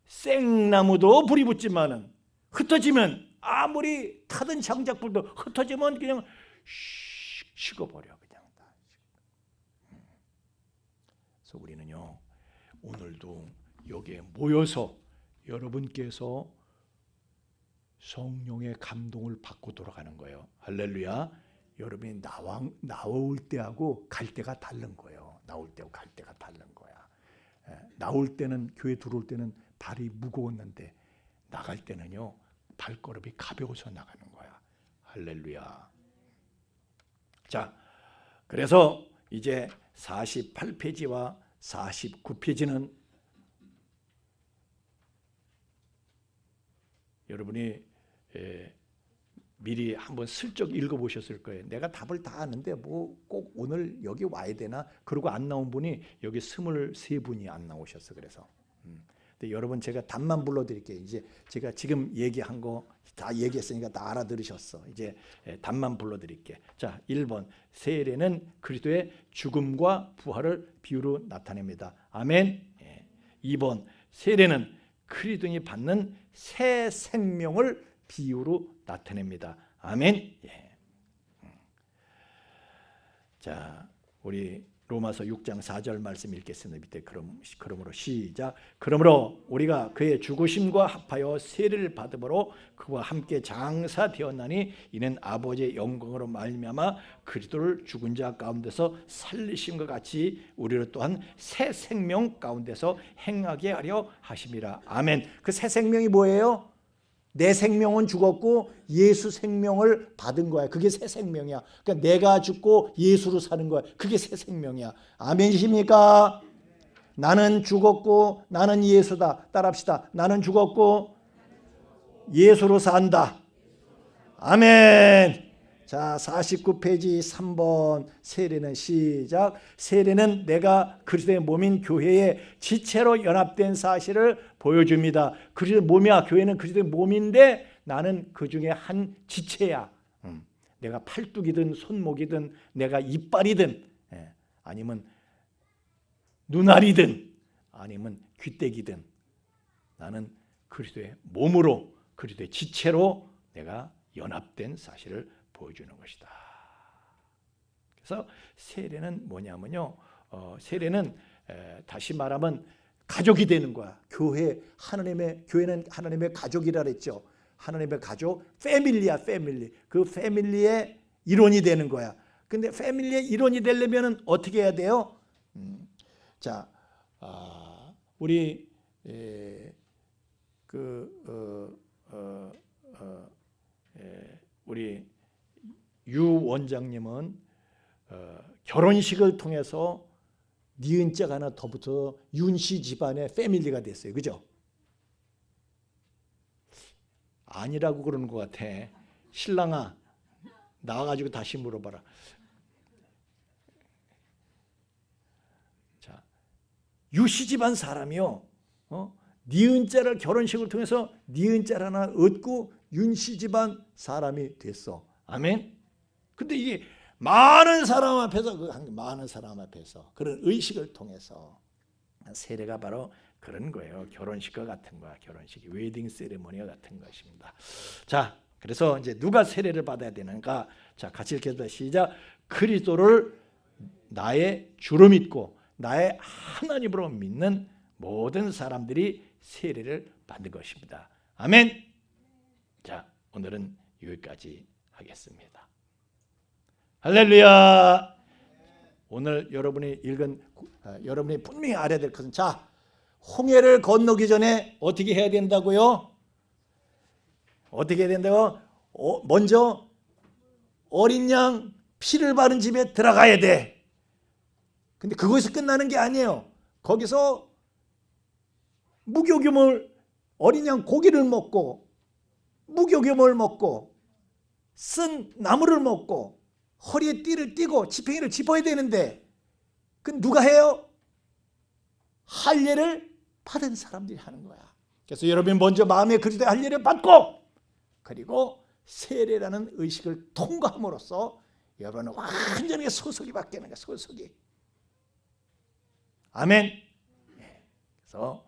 생나무도 불이 붙지만은 흩어지면 아무리 타던 장작불도 흩어지면 그냥 식어버려. 그냥 다. 그래서 우리는요 오늘도 여기에 모여서 여러분께서 성령의 감동을 받고 돌아가는 거예요. 할렐루야. 여러분이 나올 때하고 갈 때가 다른 거예요. 나올 때하고 갈 때가 다른 거야. 나올 때는, 교회 들어올 때는 발이 무거웠는데 나갈 때는요 발걸음이 가벼워서 나가는 거야. 할렐루야. 자, 그래서 이제 48페이지와 49페이지는 여러분이 미리 한번 슬쩍 읽어보셨을 거예요. 내가 답을 다 아는데 뭐 꼭 오늘 여기 와야 되나? 그러고 안 나온 분이 여기 23분이 안 나오셨어. 그래서 근데 여러분 제가 답만 불러드릴게요. 이제 제가 지금 얘기한 거 다 얘기했으니까 다 알아들으셨어. 이제 답만 불러드릴게. 자, 1번 세례는 그리스도의 죽음과 부활을 비유로 나타냅니다. 아멘. 2번 세례는 그리스도인이 받는 새 생명을 비유로 나타냅니다. 아멘. 자, 우리 로마서 6장 4절 말씀 읽겠습니다. 밑에 그러므로 시작. 그러므로 우리가 그의 죽으심과 합하여 세례를 받음으로 그와 함께 장사되었나니 이는 아버지의 영광으로 말미암아 그리스도를 죽은 자 가운데서 살리심과 같이 우리를 또한 새 생명 가운데서 행하게 하려 하심이라. 아멘. 그 새 생명이 뭐예요? 내 생명은 죽었고 예수 생명을 받은 거야. 그게 새 생명이야. 그러니까 내가 죽고 예수로 사는 거야. 그게 새 생명이야. 아멘이십니까? 나는 죽었고 나는 예수다. 따라합시다. 나는 죽었고 예수로 산다. 아멘. 자, 49페이지 3번 세례는 시작. 세례는 내가 그리스도의 몸인 교회의 지체로 연합된 사실을 보여줍니다. 그리스도의 몸이야. 교회는 그리스도의 몸인데 나는 그 중에 한 지체야. 내가 팔뚝이든 손목이든 내가 이빨이든 아니면 눈알이든 아니면 귀때기든 나는 그리스도의 몸으로 그리스도의 지체로 내가 연합된 사실을 보여주는 것이다. 그래서 세례는 뭐냐면요, 세례는 다시 말하면 가족이 되는 거야. 교회는 하나님의 가족이라 그랬죠. 하나님의 가족, 패밀리야, 패밀리. 그 패밀리의 일원이 되는 거야. 근데 패밀리의 일원이 되려면 어떻게 해야 돼요? 자, 우리 우리 유 원장님은 결혼식을 통해서 니은자가 하나 더 붙어 윤씨 집안의 패밀리가 됐어요. 그죠? 아니라고 그러는 것 같아. 신랑아, 나와가지고 다시 물어봐라. 자, 유씨 집안 사람이요. 니은자를 결혼식을 통해서 니은자를 하나 얻고 윤씨 집안 사람이 됐어. 아멘. 근데 이게 많은 사람 앞에서 그런 의식을 통해서 세례가 바로 그런 거예요. 결혼식과 같은 거야. 결혼식이 웨딩 세레모니와 같은 것입니다. 자, 그래서 이제 누가 세례를 받아야 되는가? 자, 같이 읽겠습니다. 시작. 그리스도를 나의 주로 믿고 나의 하나님으로 믿는 모든 사람들이 세례를 받는 것입니다. 아멘. 자, 오늘은 여기까지 하겠습니다. 할렐루야. 오늘 여러분이 여러분이 분명히 알아야 될 것은, 자, 홍해를 건너기 전에 어떻게 해야 된다고요? 어떻게 해야 된다고? 먼저 어린 양 피를 바른 집에 들어가야 돼. 근데 그것이 끝나는 게 아니에요. 거기서 무교규물, 어린 양 고기를 먹고 무교규물 먹고 쓴 나무를 먹고 허리에 띠를 띠고 지팡이를 짚어야 되는데 그 누가 해요? 할례를 받은 사람들이 하는 거야. 그래서 여러분이 먼저 마음에 그리스도의 할례를 받고 그리고 세례라는 의식을 통과함으로써 여러분은 완전히 소속이 바뀌는 거야. 소속이. 아멘. 그래서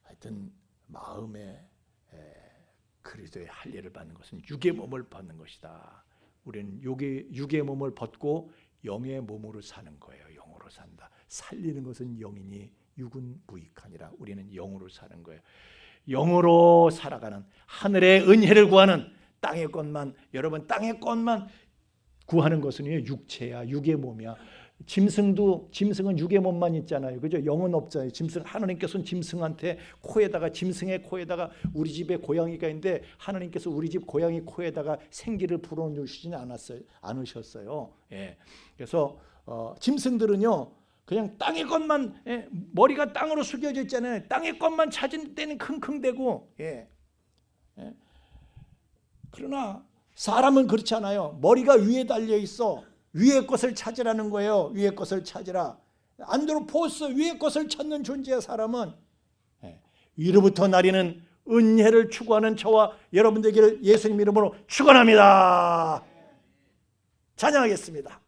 하여튼 마음에 그리스도의 할례를 받는 것은 육의 몸을 받는 것이다. 우리는 육의 몸을 벗고 영의 몸으로 사는 거예요. 영으로 산다. 살리는 것은 영이니 육은 무익하니라. 우리는 영으로 사는 거예요. 영으로 살아가는, 하늘의 은혜를 구하는, 땅의 것만, 여러분 땅의 것만 구하는 것은 육체야, 육의 몸이야. 짐승은 육의 몸만 있잖아요. 그죠? 영은 없잖아요. 하나님께서는 짐승한테 짐승의 코에다가 우리 집에 고양이가 있는데 하나님께서 우리 집 고양이 코에다가 생기를 불어넣으시지는 않으셨어요. 예. 그래서 짐승들은요, 그냥 땅의 것만, 머리가 땅으로 숙여져 있잖아요. 땅의 것만 찾을 때는 킁킁대고, 예. 그러나 사람은 그렇지 않아요. 머리가 위에 달려 있어. 위의 것을 찾으라는 거예요. 위의 것을 찾으라. 안드로포스, 위의 것을 찾는 존재야, 사람은. 위로부터 나리는 은혜를 추구하는 저와 여러분 되기를 예수님 이름으로 축원합니다. 찬양하겠습니다.